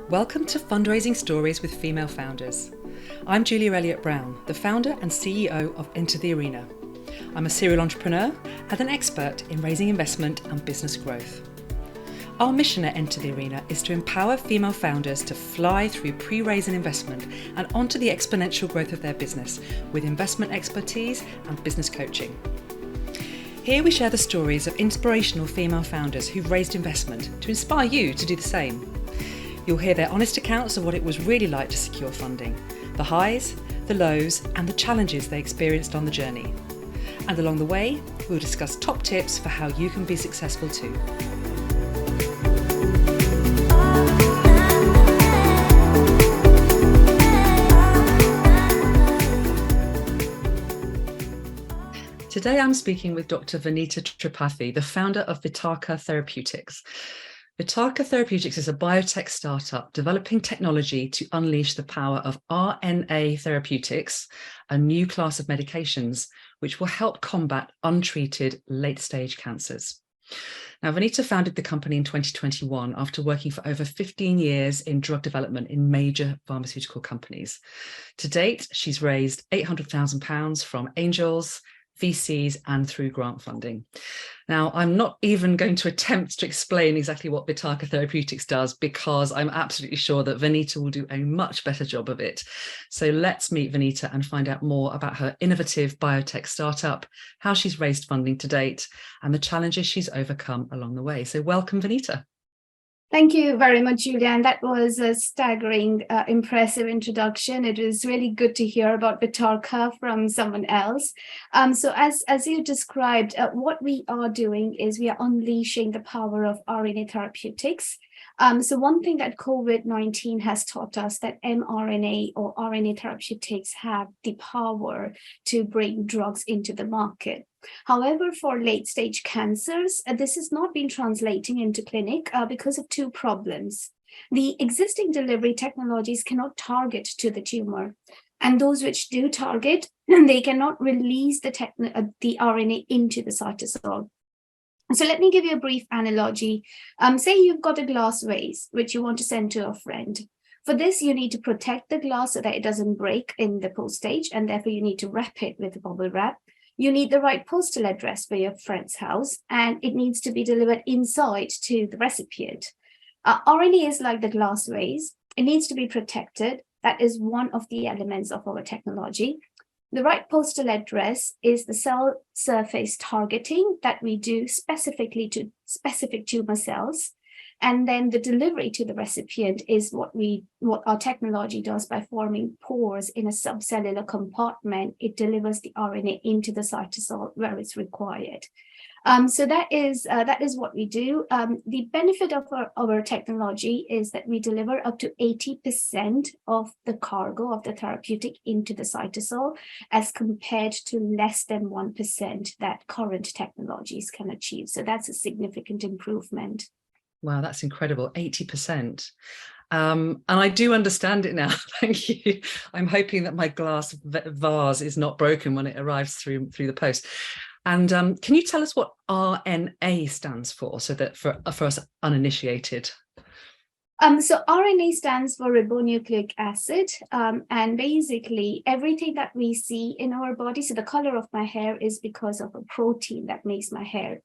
Welcome to Fundraising Stories with Female Founders. I'm Julia Elliott-Brown, the founder and CEO of Enter the Arena. I'm a serial entrepreneur and an expert in raising investment and business growth. Our mission at Enter the Arena is to empower female founders to fly through pre-raise and investment and onto the exponential growth of their business with investment expertise and business coaching. Here we share the stories of inspirational female founders who've raised investment to inspire you to do the same. You'll hear their honest accounts of what it was really like to secure funding, the highs, the lows, and the challenges they experienced on the journey. And along the way, we'll discuss top tips for how you can be successful too. Today I'm speaking with Dr. Vineeta Tripathi, the founder of Vitarka Therapeutics. Vitarka Therapeutics is a biotech startup developing technology to unleash the power of RNA therapeutics, a new class of medications which will help combat untreated late-stage cancers. Now, Vineeta founded the company in 2021 after working for over 15 years in drug development in major pharmaceutical companies. To date, she's raised £800,000 from angels, VCs, and through grant funding. Now, I'm not even going to attempt to explain exactly what Vitarka Therapeutics does because I'm absolutely sure that Vineeta will do a much better job of it. So let's meet Vineeta and find out more about her innovative biotech startup, how she's raised funding to date, and the challenges she's overcome along the way. So welcome, Vineeta. Thank you very much, Julia. And that was a staggering, impressive introduction. It was really good to hear about Vitarka from someone else. So as you described, what we are doing is we are unleashing the power of RNA therapeutics. So one thing that COVID-19 has taught us that mRNA or RNA therapeutics have the power to bring drugs into the market. However, for late-stage cancers, this has not been translating into clinic because of two problems. The existing delivery technologies cannot target to the tumor, and those which do target, they cannot release the RNA into the cytosol. So let me give you a brief analogy. Say you've got a glass vase, which you want to send to a friend. For this, you need to protect the glass so that it doesn't break in the postage, and therefore you need to wrap it with bubble wrap. You need the right postal address for your friend's house, and it needs to be delivered inside to the recipient. RNA is like the glass vase. It needs to be protected. That is one of the elements of our technology. The right postal address is the cell surface targeting that we do specifically to specific tumor cells. And then the delivery to the recipient is what our technology does by forming pores in a subcellular compartment. It delivers the RNA into the cytosol where it's required. So that is what we do. The benefit of our technology is that we deliver up to 80% of the cargo of the therapeutic into the cytosol as compared to less than 1% that current technologies can achieve. So that's a significant improvement. Wow, that's incredible, 80%. And I do understand it now. Thank you. I'm hoping that my glass vase is not broken when it arrives through the post. And can you tell us what RNA stands for, so that for us uninitiated? So RNA stands for ribonucleic acid, and basically everything that we see in our body, so the color of my hair is because of a protein that makes my hair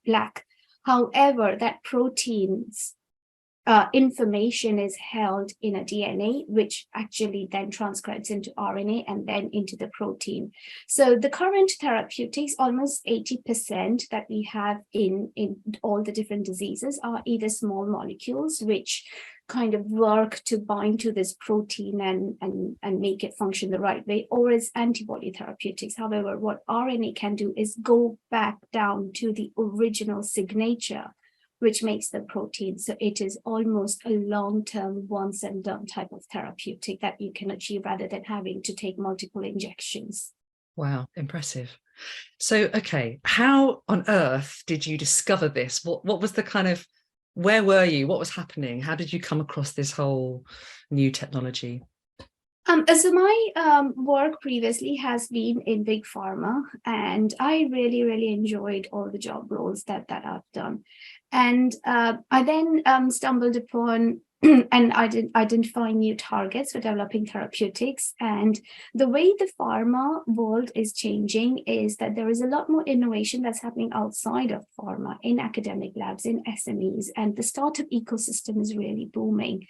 black. However, that protein's information is held in a DNA, which actually then transcribes into RNA and then into the protein. So the current therapeutics, almost 80% that we have in all the different diseases are either small molecules, which kind of work to bind to this protein and make it function the right way, or as antibody therapeutics. However, what RNA can do is go back down to the original signature, which makes the protein. So it is almost a long-term, once and done type of therapeutic that you can achieve rather than having to take multiple injections. Wow, impressive. So, okay, how on earth did you discover this? What was the kind of, where were you? What was happening? How did you come across this whole new technology? So my work previously has been in big pharma, and I really enjoyed all the job roles that I've done. And I then stumbled upon and identifying new targets for developing therapeutics. And the way the pharma world is changing is that there is a lot more innovation that's happening outside of pharma, in academic labs, in SMEs, and the startup ecosystem is really booming.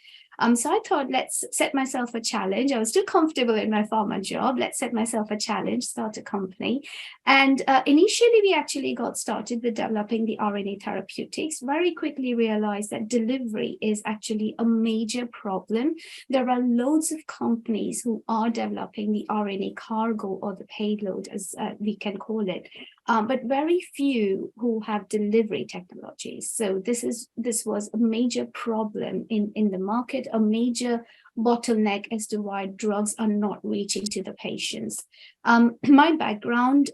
So I thought, let's set myself a challenge. I was too comfortable in my pharma job. Let's set myself a challenge, start a company. And initially, we actually got started with developing the RNA therapeutics. Very quickly realized that delivery is actually a major problem. There are loads of companies who are developing the RNA cargo, or the payload, as we can call it, but very few who have delivery technologies. So this was a major problem in the market, a major bottleneck as to why drugs are not reaching to the patients. My background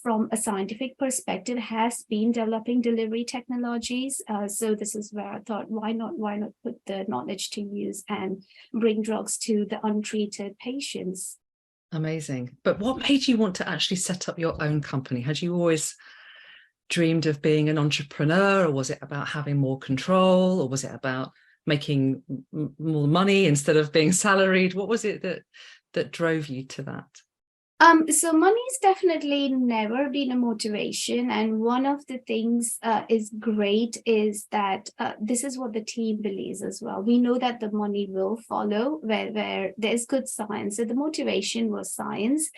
from a scientific perspective has been developing delivery technologies. So this is where I thought, why not put the knowledge to use and bring drugs to the untreated patients? Amazing. But what made you want to actually set up your own company? Had you always dreamed of being an entrepreneur, or was it about having more control, or was it about making more money instead of being salaried? What was it that drove you to that? So money's definitely never been a motivation. And one of the things is great is that this is what the team believes as well. We know that the money will follow where there's good science. So the motivation was science.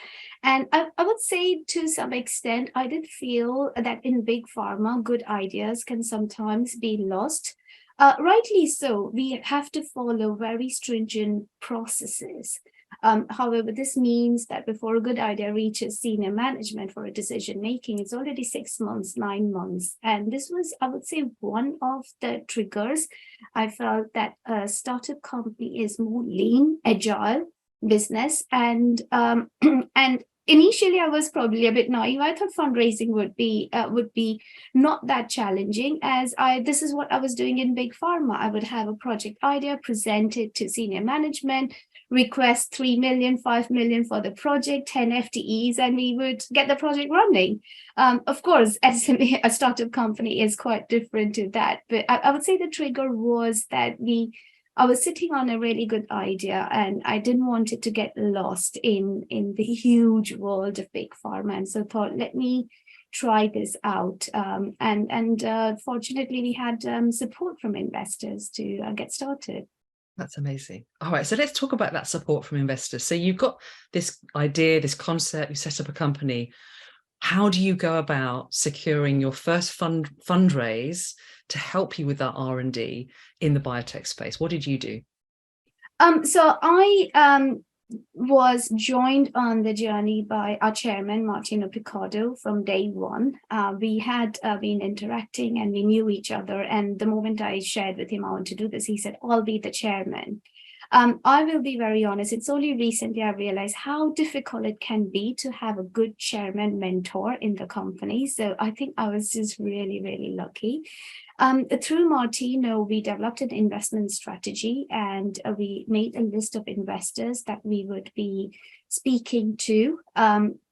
And I would say to some extent, I did feel that in big pharma, good ideas can sometimes be lost. Rightly so, we have to follow very stringent processes. However, this means that before a good idea reaches senior management for a decision making, it's already 6 months, 9 months. And this was, I would say, one of the triggers. I felt that a startup company is more lean, agile business. And initially, I was probably a bit naive. I thought fundraising would be not that challenging, as this is what I was doing in big pharma. I would have a project idea, present it to senior management, request 3 million, 5 million for the project, 10 FTEs, and we would get the project running. Of course, SME, a startup company, is quite different to that. But I would say the trigger was that I was sitting on a really good idea, and I didn't want it to get lost in the huge world of big pharma. And so thought, let me try this out. And fortunately, we had support from investors to get started. That's amazing. All right, so let's talk about that support from investors. So you've got this idea, this concept, you set up a company. How do you go about securing your first fundraise to help you with that R&D in the biotech space? What did you do? So I was joined on the journey by our chairman, Martino Piccardo, from day one. We had been interacting and we knew each other. And the moment I shared with him I want to do this, he said, I'll be the chairman. I will be very honest, it's only recently I realized how difficult it can be to have a good chairman mentor in the company. So I think I was just really, really lucky. Through Martino, we developed an investment strategy, and we made a list of investors that we would be speaking to,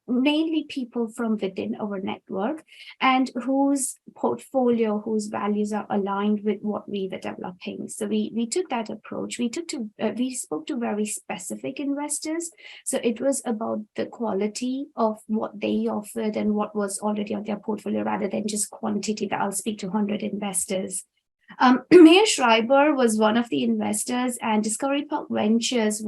mainly people from within our network and whose portfolio, whose values are aligned with what we were developing. So we took that approach. We spoke to very specific investors. So it was about the quality of what they offered and what was already on their portfolio, rather than just quantity that I'll speak to 100 investors. Mayor Schreiber was one of the investors, and Discovery Park Ventures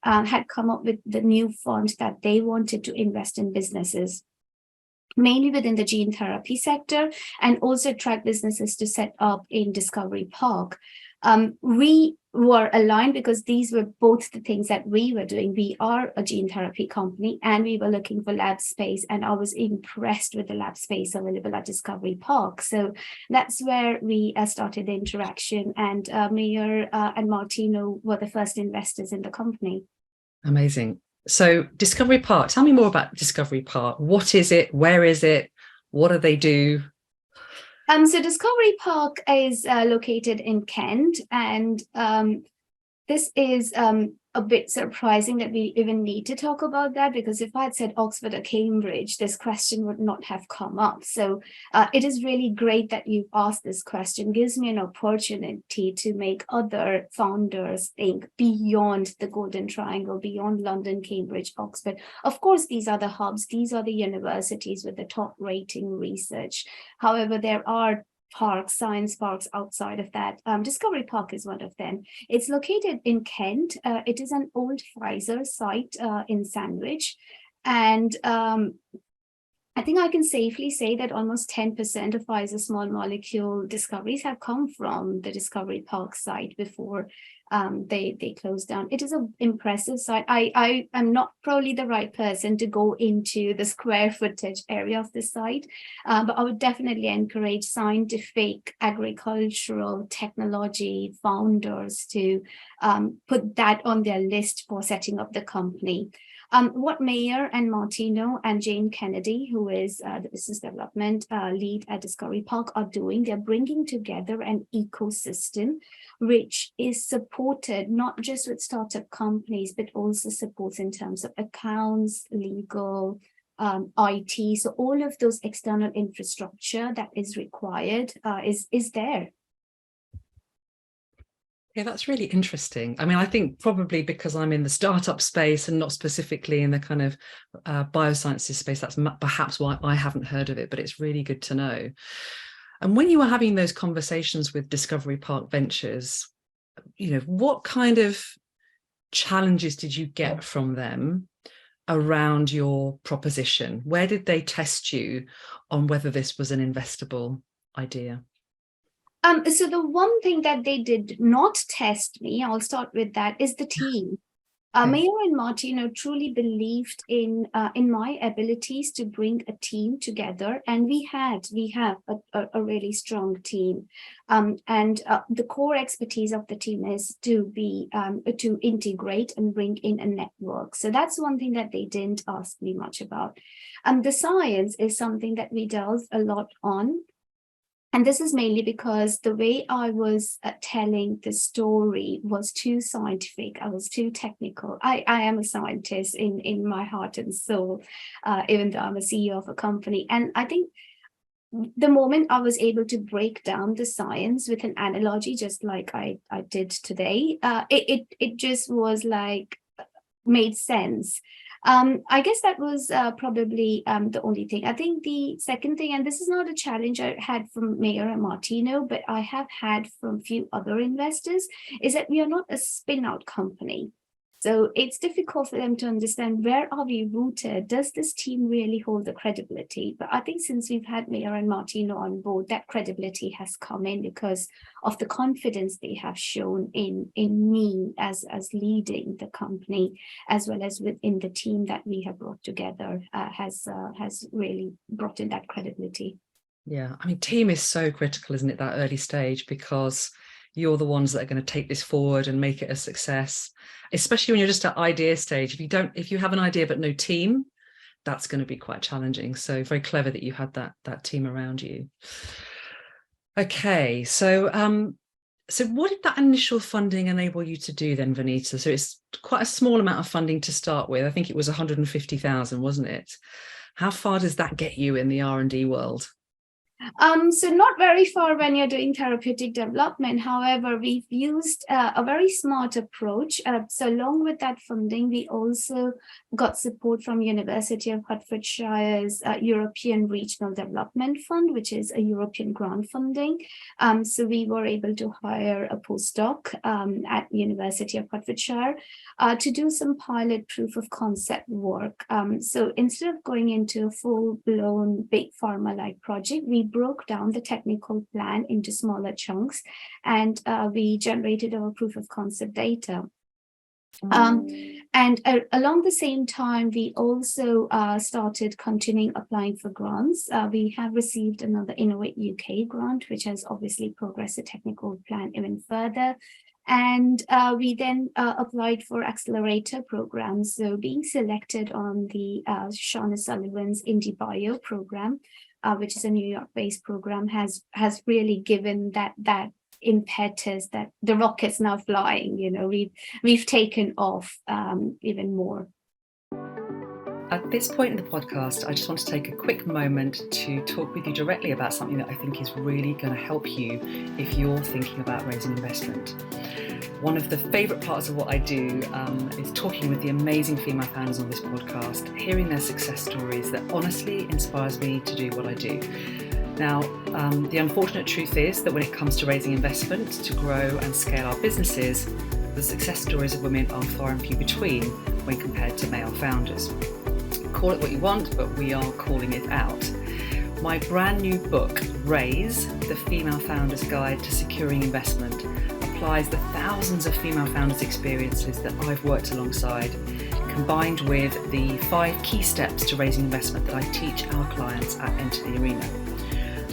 had come up with the new fund that they wanted to invest in businesses, mainly within the gene therapy sector, and also attract businesses to set up in Discovery Park. We were aligned because these were both the things that we were doing. We are a gene therapy company, and we were looking for lab space, and I was impressed with the lab space available at Discovery Park. So that's where we started the interaction, and Mayor and Martino were the first investors in the company. Amazing. So Discovery Park, tell me more about Discovery Park. What is it? Where is it? What do they do? So Discovery Park is located in Kent, and this is a bit surprising that we even need to talk about that, because if I had said Oxford or Cambridge, this question would not have come up. So it is really great that you've asked this question. It gives me an opportunity to make other founders think beyond the Golden Triangle, beyond London, Cambridge, Oxford. Of course, these are the hubs, these are the universities with the top rating research. However, there are parks, science parks outside of that. Discovery Park is one of them. It's located in Kent. It is an old Pfizer site in Sandwich. And I think I can safely say that almost 10% of Pfizer's small molecule discoveries have come from the Discovery Park site before they closed down. It is an impressive site. I am not probably the right person to go into the square footage area of the site, but I would definitely encourage scientific, agricultural, technology founders to put that on their list for setting up the company. What Mayer and Martino and Jane Kennedy, who is the business development lead at Discovery Park, are doing, they're bringing together an ecosystem which is supported not just with startup companies, but also supports in terms of accounts, legal, IT. So all of those external infrastructure that is required is there. Yeah, that's really interesting. I mean, I think probably because I'm in the startup space and not specifically in the kind of biosciences space, that's perhaps why I haven't heard of it, but it's really good to know. And when you were having those conversations with Discovery Park Ventures, you know, what kind of challenges did you get from them around your proposition? Where did they test you on whether this was an investable idea? So the one thing that they did not test me, I'll start with that, is the team. Mayer and Martino truly believed in my abilities to bring a team together, and we have a really strong team. And the core expertise of the team is to integrate and bring in a network. So that's one thing that they didn't ask me much about. The science is something that we delve a lot on. And this is mainly because the way I was telling the story was too scientific. I was too technical. I am a scientist in my heart and soul, even though I'm a CEO of a company. And I think the moment I was able to break down the science with an analogy, just like I did today, it just was like made sense. I guess that was probably the only thing. I think the second thing, and this is not a challenge I had from Mayer and Martino, but I have had from a few other investors, is that we are not a spin-out company. So it's difficult for them to understand, where are we rooted? Does this team really hold the credibility? But I think since we've had Mayer and Martino on board, that credibility has come in because of the confidence they have shown in me as leading the company, as well as within the team that we have brought together, has really brought in that credibility. Yeah, I mean, team is so critical, isn't it, that early stage, because you're the ones that are going to take this forward and make it a success, especially when you're just at idea stage. If you have an idea but no team, that's going to be quite challenging. So very clever that you had that team around you. Okay, so what did that initial funding enable you to do then, Vineeta? So it's quite a small amount of funding to start with. I think it was 150,000, wasn't it? How far does that get you in the R&D world? So not very far when you're doing therapeutic development. However, we've used a very smart approach. So along with that funding, we also got support from University of Hertfordshire's European Regional Development Fund, which is a European grant funding. So we were able to hire a postdoc at University of Hertfordshire to do some pilot proof of concept work. So instead of going into a full-blown big pharma-like project, we broke down the technical plan into smaller chunks, and we generated our proof of concept data. And along the same time, we also started continuing applying for grants. We have received another Innovate UK grant, which has obviously progressed the technical plan even further. And we then applied for accelerator programs. So being selected on the Shauna Sullivan's IndieBio program, which is a New York-based program, has really given that impetus that the rocket's now flying. We've taken off even more. At this point in the podcast, I just want to take a quick moment to talk with you directly about something that I think is really going to help you if you're thinking about raising investment. One of the favourite parts of what I do is talking with the amazing female founders on this podcast, hearing their success stories that honestly inspires me to do what I do. Now, the unfortunate truth is that when it comes to raising investment to grow and scale our businesses, the success stories of women are far and few between when compared to male founders. Call it what you want, but we are calling it out. My brand new book, Raise, The Female Founder's Guide to Securing Investment, applies the thousands of female founders' experiences that I've worked alongside, combined with the 5 key steps to raising investment that I teach our clients at Enter the Arena.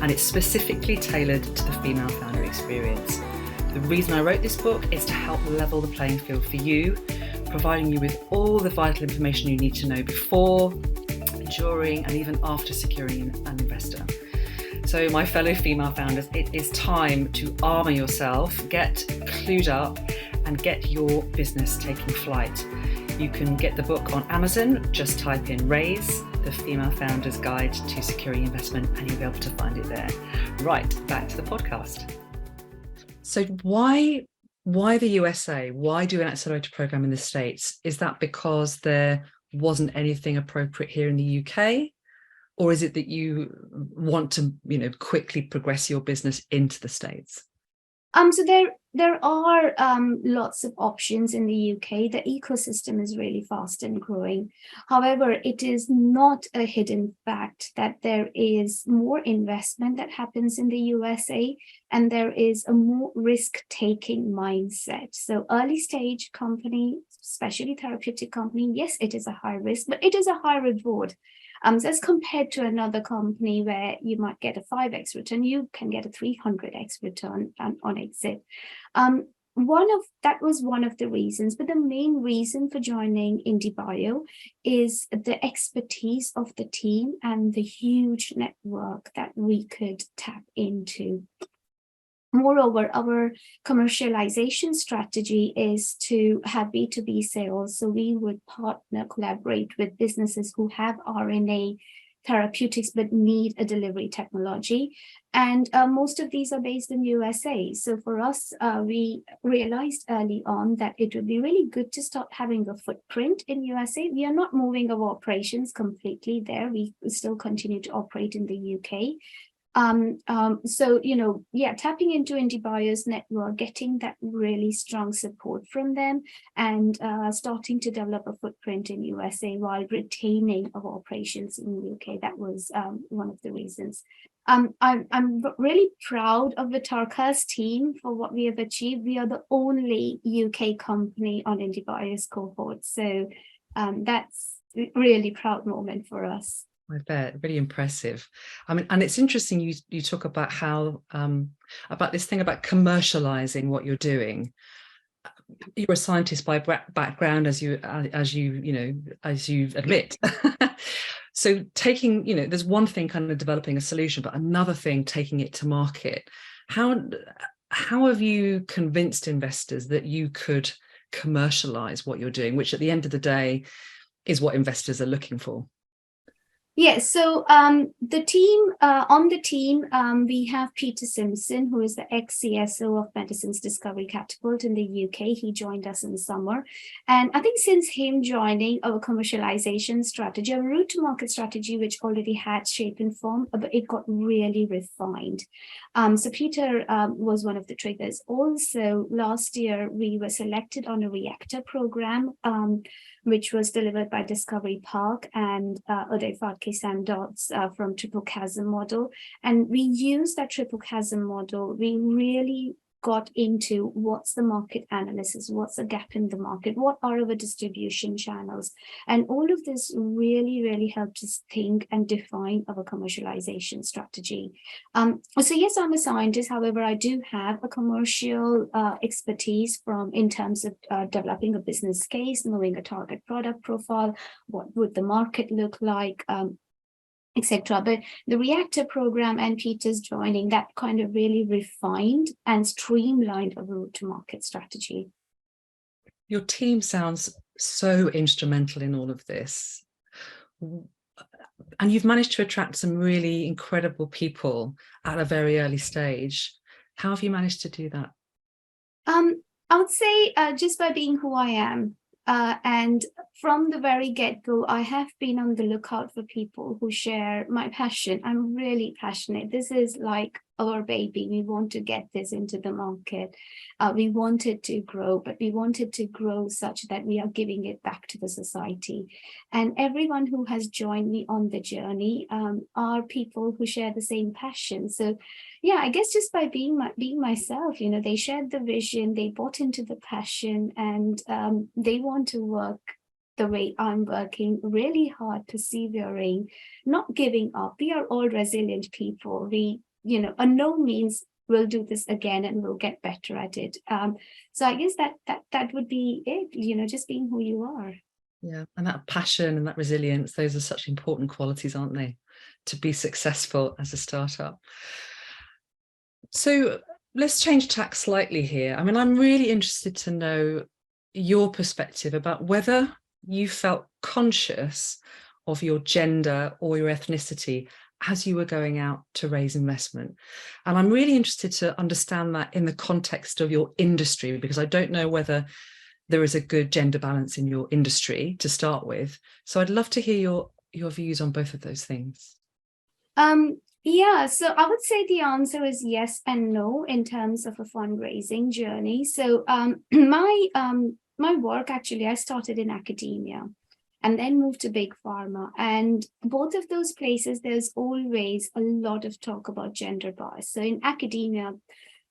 And it's specifically tailored to the female founder experience. The reason I wrote this book is to help level the playing field for you, providing you with all the vital information you need to know before, during, and even after securing an investor. So my fellow female founders, it is time to armour yourself, get clued up, and get your business taking flight. You can get the book on Amazon, just type in Raise, The Female Founder's Guide to Securing Investment, and you'll be able to find it there. Right, back to the podcast. So why the USA? Why do an accelerator program in the States? Is that because there wasn't anything appropriate here in the UK? Or is it that you want to, quickly progress your business into the States? So there are lots of options in the UK. The ecosystem is really fast and growing. However, it is not a hidden fact that there is more investment that happens in the USA, and there is a more risk-taking mindset. So early stage company, especially therapeutic company, yes, it is a high risk, but it is a high reward. So as compared to another company where you might get a 5x return, you can get a 300x return on exit. That was one of the reasons, but the main reason for joining IndieBio is the expertise of the team and the huge network that we could tap into. Moreover, our commercialization strategy is to have B2B sales. So we would collaborate with businesses who have RNA therapeutics but need a delivery technology. And most of these are based in USA. So for us, we realized early on that it would be really good to start having a footprint in USA. We are not moving our operations completely there. We still continue to operate in the UK. Tapping into IndieBio's network, getting that really strong support from them, and starting to develop a footprint in USA while retaining our operations in the UK. That was one of the reasons. I'm really proud of Vitarka's team for what we have achieved. We are the only UK company on IndieBio's cohort. So that's a really proud moment for us. I bet, really impressive. I mean, and it's interesting you talk about how about this thing about commercializing what you're doing. You're a scientist by background, as you admit. So taking, there's one thing kind of developing a solution, but another thing taking it to market. How have you convinced investors that you could commercialize what you're doing, which at the end of the day is what investors are looking for? Yes, so the team, we have Peter Simpson, who is the ex-CSO of Medicines Discovery Catapult in the UK. He joined us in the summer. And I think since him joining, our commercialization strategy, our route to market strategy, which already had shape and form, but it got really refined. So Peter was one of the triggers. Also, last year, we were selected on a reactor program, which was delivered by Discovery Park and Uday Phadke Sam Dodds from Triple Chasm model. And we used that Triple Chasm model. We really got into what's the market analysis, what's the gap in the market, what are our distribution channels. And all of this really, really helped us think and define our commercialization strategy. So yes, I'm a scientist. However, I do have a commercial expertise in terms of developing a business case, knowing a target product profile, what would the market look like, etc. But the reactor program and Peter's joining, that kind of really refined and streamlined a route to market strategy. Your team sounds so instrumental in all of this. And you've managed to attract some really incredible people at a very early stage. How have you managed to do that? I would say just by being who I am. And from the very get-go, I have been on the lookout for people who share my passion. I'm really passionate. This is like our baby. We want to get this into the market. We want it to grow, but we want it to grow such that we are giving it back to the society. And everyone who has joined me on the journey are people who share the same passion. So yeah, I guess just by being myself, you know, they shared the vision, they bought into the passion, and they want to work the way I'm working, really hard, persevering, not giving up. We are all resilient people. We, you know, on no means we'll do this again and we'll get better at it. So I guess that would be it, you know, just being who you are. Yeah, and that passion and that resilience, those are such important qualities, aren't they, to be successful as a startup. So let's change tack slightly here. I mean, I'm really interested to know your perspective about whether you felt conscious of your gender or your ethnicity as you were going out to raise investment. And I'm really interested to understand that in the context of your industry, because I don't know whether there is a good gender balance in your industry to start with. So I'd love to hear your views on both of those things. Yeah, so I would say the answer is yes and no in terms of a fundraising journey. So my work, actually, I started in academia and then moved to big pharma. And both of those places, there's always a lot of talk about gender bias. So in academia,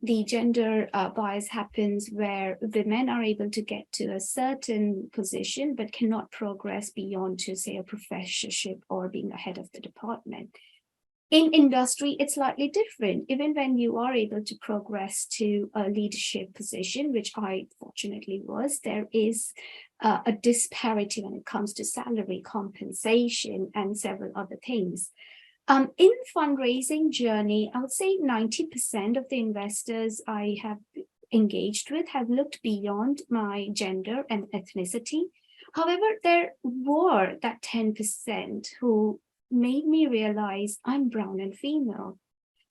the gender bias happens where women are able to get to a certain position, but cannot progress beyond to, say, a professorship or being a head of the department. In industry, it's slightly different. Even when you are able to progress to a leadership position, which I fortunately was, there is a disparity when it comes to salary, compensation, and several other things. In the fundraising journey, I would say 90% of the investors I have engaged with have looked beyond my gender and ethnicity. However, there were that 10% who made me realize I'm brown and female.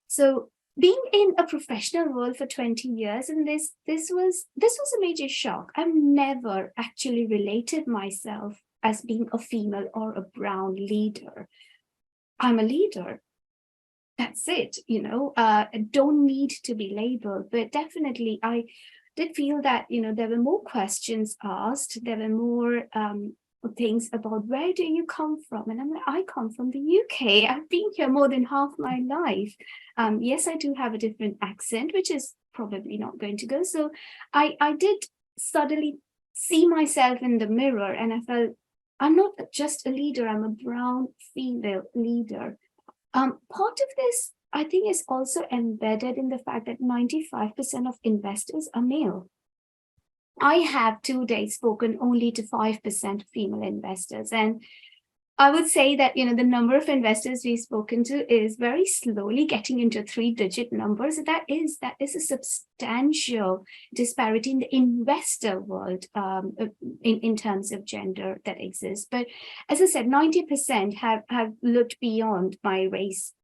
So being in a professional world for 20 years, and this was a major shock. I've never actually related myself as being a female or a brown leader. I'm a leader. That's it, you know. I don't need to be labeled, but definitely I did feel that, you know, there were more questions asked. There were more things about where do you come from? And I'm like, I come from the UK. I've been here more than half my life. Yes, I do have a different accent, which is probably not going to go. So I did suddenly see myself in the mirror, and I felt I'm not just a leader, I'm a brown female leader. Part of this, I think, is also embedded in the fact that 95% of investors are male. I have to date spoken only to 5% female investors. And I would say that, you know, the number of investors we've spoken to is very slowly getting into 3-digit numbers. That is a substantial disparity in the investor world in terms of gender that exists. But as I said, 90% have looked beyond my race,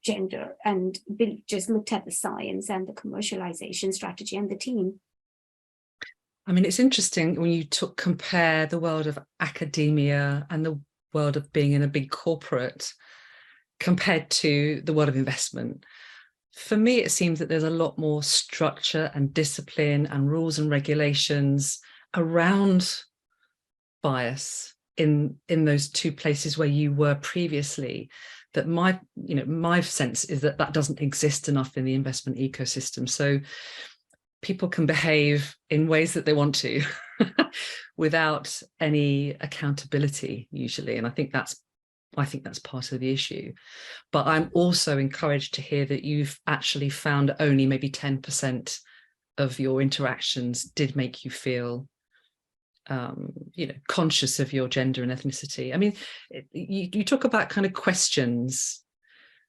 gender, and just looked at the science and the commercialization strategy and the team. I mean, it's interesting when you compare the world of academia and the world of being in a big corporate compared to the world of investment. For me, it seems that there's a lot more structure and discipline and rules and regulations around bias in those two places where you were previously. That my sense is that doesn't exist enough in the investment ecosystem. So people can behave in ways that they want to without any accountability usually. And I think that's part of the issue. But I'm also encouraged to hear that you've actually found only maybe 10% of your interactions did make you feel conscious of your gender and ethnicity. I mean, you talk about kind of questions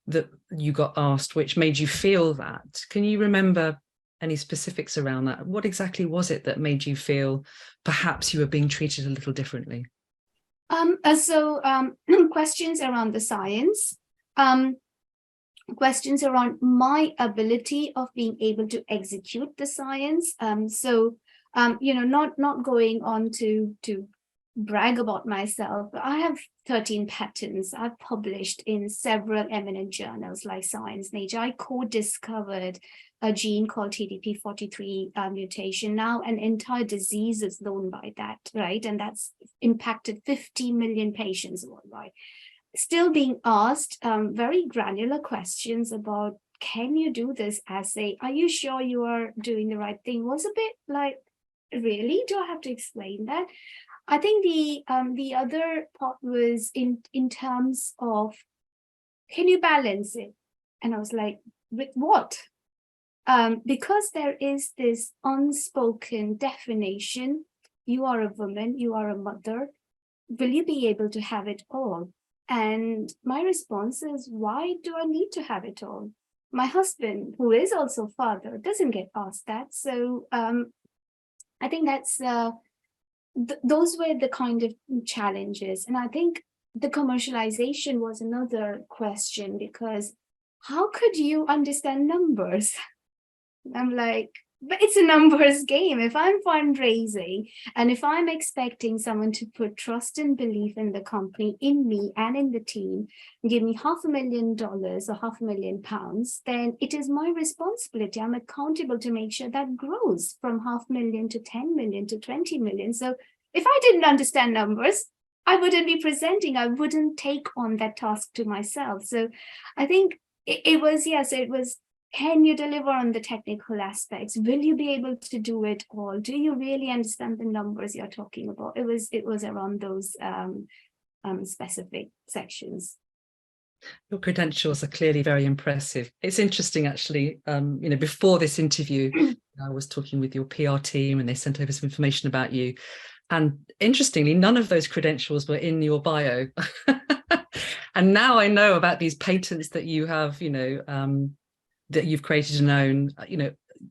that you got asked which made you feel that. Can you remember any specifics around that? What exactly was it that made you feel perhaps you were being treated a little differently? Questions around the science, questions around my ability of being able to execute the science. Not going on to brag about myself, but I have 13 patents. I've published in several eminent journals like Science, Nature. I co-discovered a gene called TDP43 mutation. Now an entire disease is known by that, right? And that's impacted 50 million patients worldwide. Still being asked very granular questions about, can you do this assay? Are you sure you are doing the right thing? Was a bit like, really? Do I have to explain that? I think the other part was in terms of, can you balance it? And I was like, with what? Because there is this unspoken definition, you are a woman, you are a mother, will you be able to have it all? And my response is, why do I need to have it all? My husband, who is also father, doesn't get asked that. So I think that's those were the kind of challenges. And I think the commercialization was another question, because how could you understand numbers? I'm like, but it's a numbers game. If I'm fundraising and if I'm expecting someone to put trust and belief in the company, in me and in the team, give me $500,000 or £500,000, then it is my responsibility. I'm accountable to make sure that grows from 500,000 to 10 million to 20 million. So if I didn't understand numbers, I wouldn't be presenting. I wouldn't take on that task to myself. So I think it was, can you deliver on the technical aspects? Will you be able to do it all? Do you really understand the numbers you're talking about? It was around those specific sections. Your credentials are clearly very impressive. It's interesting, actually, before this interview, I was talking with your PR team and they sent over some information about you. And interestingly, none of those credentials were in your bio. And now I know about these patents that you have, that you've created and own,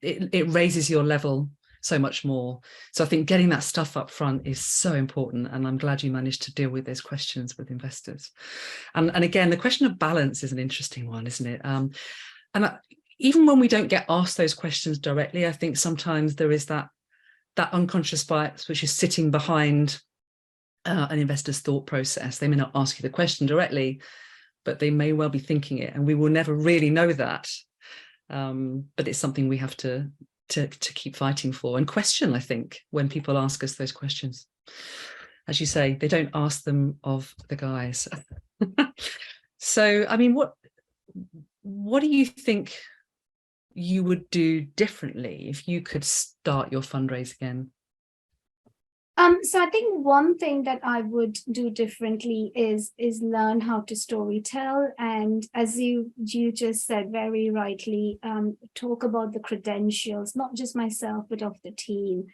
it raises your level so much more. So I think getting that stuff up front is so important. And I'm glad you managed to deal with those questions with investors. And again, the question of balance is an interesting one, isn't it? Even when we don't get asked those questions directly, I think sometimes there is that unconscious bias, which is sitting behind an investor's thought process. They may not ask you the question directly, but they may well be thinking it. And we will never really know that. But it's something we have to keep fighting for and question, I think, when people ask us those questions. As you say, they don't ask them of the guys. So, I mean, what do you think you would do differently if you could start your fundraise again? So I think one thing that I would do differently is learn how to storytell. And as you just said very rightly, talk about the credentials, not just myself, but of the team.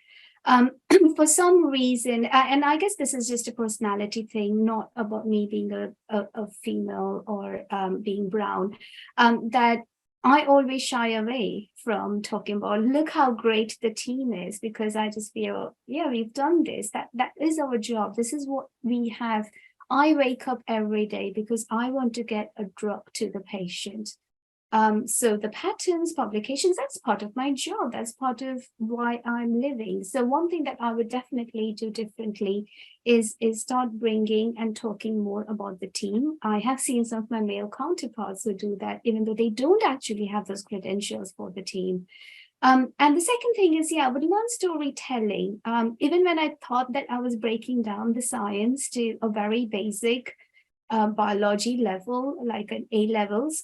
For some reason, and I guess this is just a personality thing, not about me being a female or being brown, that I always shy away from talking about, look how great the team is, because I just feel, yeah, we've done this. That is our job. This is what we have. I wake up every day because I want to get a drug to the patient. So the patents, publications, that's part of my job. That's part of why I'm living. So one thing that I would definitely do differently is start bringing and talking more about the team. I have seen some of my male counterparts who do that, even though they don't actually have those credentials for the team. And the second thing is, I would learn storytelling. Even when I thought that I was breaking down the science to a very basic biology level, like an A levels,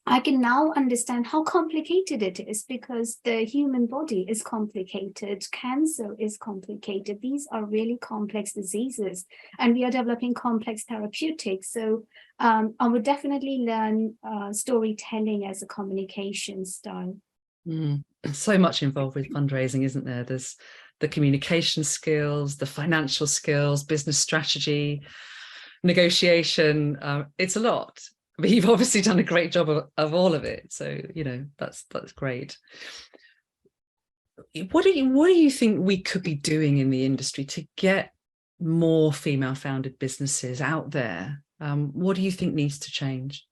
I can now understand how complicated it is, because the human body is complicated. Cancer is complicated. These are really complex diseases, and we are developing complex therapeutics. So I would definitely learn storytelling as a communication style. So much involved with fundraising, isn't there? There's the communication skills, the financial skills, business strategy, negotiation. It's a lot, but you've obviously done a great job of all of it. So, that's great. What do you think we could be doing in the industry to get more female founded businesses out there? What do you think needs to change?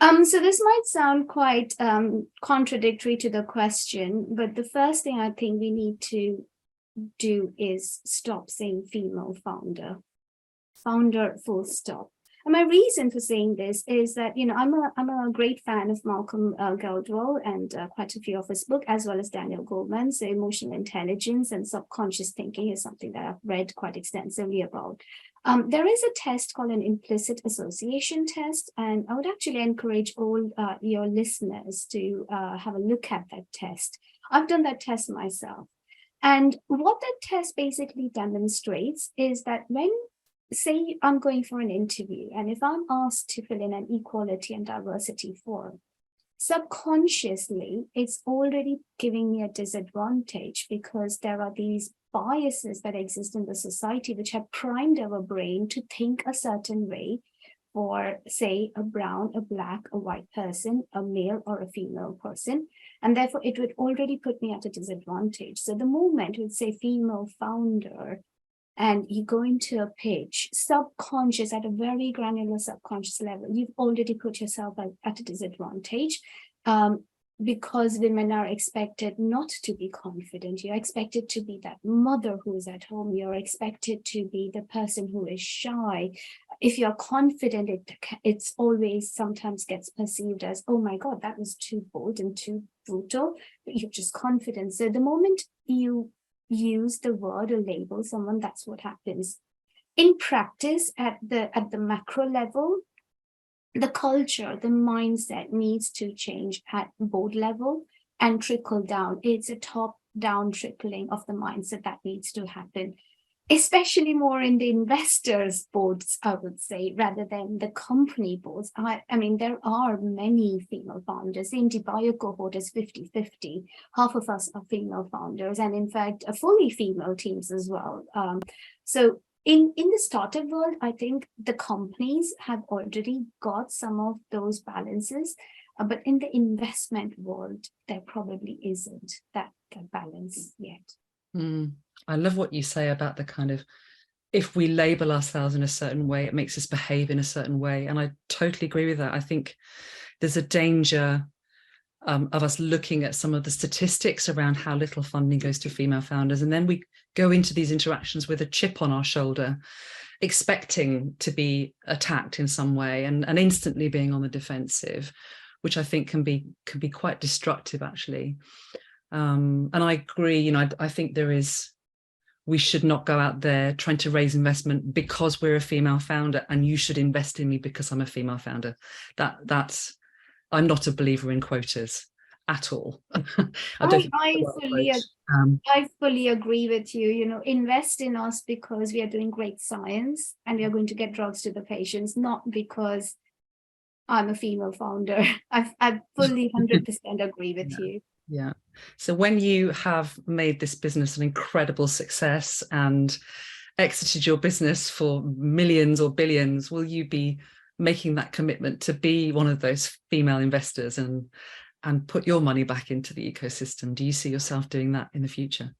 So this might sound quite contradictory to the question, but the first thing I think we need to do is stop saying female founder. Founder, full stop. And my reason for saying this is that, I'm a great fan of Malcolm Gladwell and quite a few of his books, as well as Daniel Goleman's. So emotional intelligence and subconscious thinking is something that I've read quite extensively about. There is a test called an Implicit Association Test, and I would actually encourage all your listeners to have a look at that test. I've done that test myself. And what that test basically demonstrates is that when, say, I'm going for an interview, and if I'm asked to fill in an equality and diversity form, subconsciously, it's already giving me a disadvantage because there are these biases that exist in the society which have primed our brain to think a certain way for, say, a brown, a black, a white person, a male or a female person. And therefore, it would already put me at a disadvantage. So the moment we say female founder, and you go into a pitch, subconscious, at a very granular subconscious level, you've already put yourself at a disadvantage because women are expected not to be confident. You're expected to be that mother who is at home. You're expected to be the person who is shy. If you're confident, it's always sometimes gets perceived as, oh my God, that was too bold and too brutal, but you're just confident. So the moment you use the word or label someone, that's what happens. In practice, at the macro level, the culture, the mindset needs to change at board level and trickle down. It's a top-down trickling of the mindset that needs to happen, especially more in the investors' boards, I would say, rather than the company boards. I mean, there are many female founders. The IndieBio cohort is 50-50. Half of us are female founders, and in fact, fully female teams as well. So in the startup world, I think the companies have already got some of those balances, but in the investment world, there probably isn't that balance yet. I love what you say about the kind of, if we label ourselves in a certain way, it makes us behave in a certain way. And I totally agree with that. I think there's a danger of us looking at some of the statistics around how little funding goes to female founders. And then we go into these interactions with a chip on our shoulder, expecting to be attacked in some way and instantly being on the defensive, which I think can be quite destructive, actually. And I agree, I think we should not go out there trying to raise investment because we're a female founder and you should invest in me because I'm a female founder. I'm not a believer in quotas at all. I fully agree with you. Invest in us because we are doing great science and we are going to get drugs to the patients, not because I'm a female founder. I fully 100% agree with you. Yeah. So when you have made this business an incredible success and exited your business for millions or billions, will you be making that commitment to be one of those female investors and put your money back into the ecosystem? Do you see yourself doing that in the future?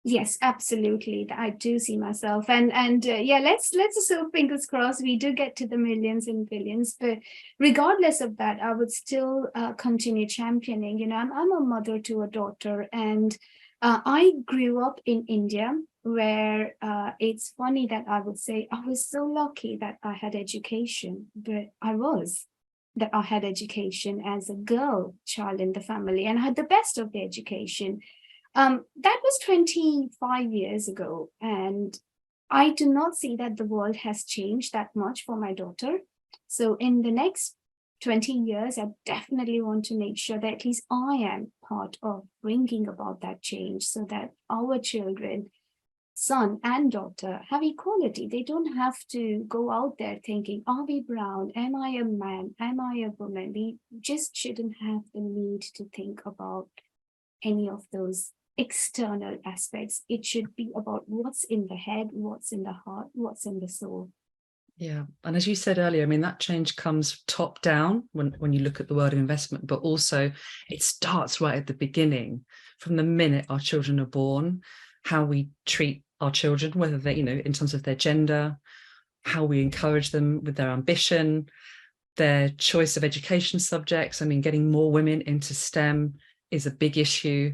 Yes, absolutely. I do see myself, and yeah, let's just hope, fingers crossed, we do get to the millions and billions. But regardless of that, I would still continue championing. I'm a mother to a daughter, and I grew up in India, where it's funny that I would say I was so lucky that I had education, but that I had education as a girl child in the family, and I had the best of the education. That was 25 years ago, and I do not see that the world has changed that much for my daughter. So in the next 20 years, I definitely want to make sure that at least I am part of bringing about that change so that our children, son and daughter, have equality. They don't have to go out there thinking, are we brown? Am I a man? Am I a woman? We just shouldn't have the need to think about any of those external aspects. It should be about what's in the head, what's in the heart, what's in the soul. Yeah. And as you said earlier, I mean, that change comes top down when you look at the world of investment, but also it starts right at the beginning, from the minute our children are born, how we treat our children, whether they, in terms of their gender, how we encourage them with their ambition, their choice of education subjects. I mean, getting more women into STEM is a big issue.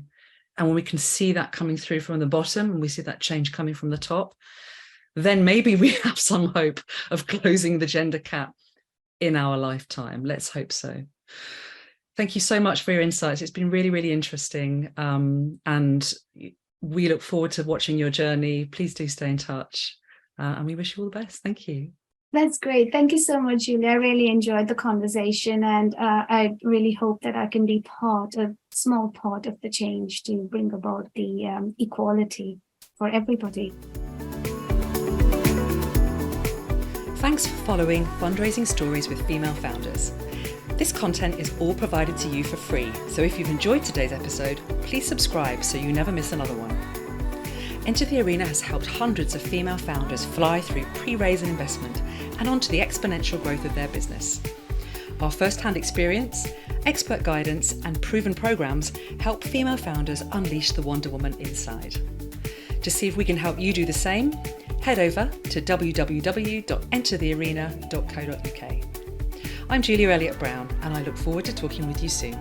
And when we can see that coming through from the bottom and we see that change coming from the top, then maybe we have some hope of closing the gender gap in our lifetime. Let's hope so. Thank you so much for your insights. It's been really, really interesting. And we look forward to watching your journey. Please do stay in touch. And we wish you all the best. Thank you. That's great. Thank you so much, Julia. I really enjoyed the conversation, and I really hope that I can be a small part of the change to bring about the equality for everybody. Thanks for following Fundraising Stories with Female Founders. This content is all provided to you for free, so if you've enjoyed today's episode, please subscribe so you never miss another one. Enter the Arena has helped hundreds of female founders fly through pre-raise and investment and onto the exponential growth of their business. Our first-hand experience, expert guidance, and proven programs help female founders unleash the Wonder Woman inside. To see if we can help you do the same, head over to www.enterthearena.co.uk. I'm Julia Elliott-Brown, and I look forward to talking with you soon.